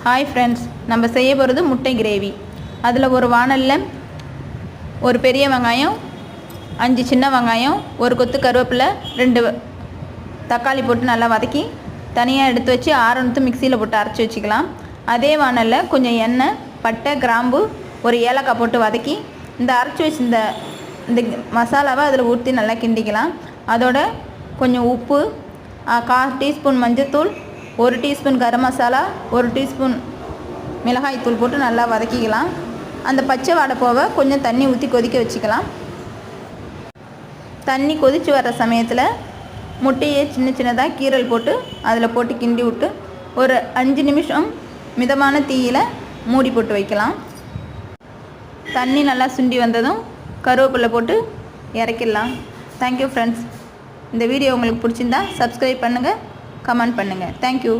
Hi friends, நம்ம செய்ய போகிறது முட்டை கிரேவி. அதில் ஒரு வாணலில் ஒரு பெரிய வெங்காயம், 5 சின்ன வெங்காயம், ஒரு கொத்து கருவேப்பிலை, 2 தக்காளி போட்டு நல்லா வதக்கி தனியாக எடுத்து வச்சு ஆரணுத்து மிக்சியில் போட்டு அரைச்சி வச்சுக்கலாம். அதே வாணலில் கொஞ்சம் எண்ணெய், பட்டை, கிராம்பு, ஒரு ஏலக்காய் போட்டு வதக்கி இந்த அரைச்சி வச்சு இந்த மசாலாவை அதில் ஊற்றி நல்லா கிண்டிக்கலாம். அதோட கொஞ்சம் உப்பு, 1/4 டீஸ்பூன் மஞ்சள்தூள், 1 டீஸ்பூன் கரம் மசாலா, 1 டீஸ்பூன் மிளகாய் தூள் போட்டு நல்லா வதக்கிக்கலாம். அந்த பச்சை வாடை போக கொஞ்சம் தண்ணி ஊற்றி கொதிக்க வச்சுக்கலாம். தண்ணி கொதித்து வர்ற சமயத்தில் முட்டையை சின்ன சின்னதாக கீரல் போட்டு அதில் போட்டு கிண்டி விட்டு ஒரு 5 நிமிஷம் மிதமான தீயில் மூடி போட்டு வைக்கலாம். தண்ணி நல்லா சுண்டி வந்ததும் கருவேப்பிலை போட்டு இறக்கிடலாம். Thank you friends. இந்த வீடியோ உங்களுக்கு பிடிச்சிருந்தா சப்ஸ்கிரைப் பண்ணுங்கள், கமெண்ட் பண்ணுங்கள். தேங்க்யூ.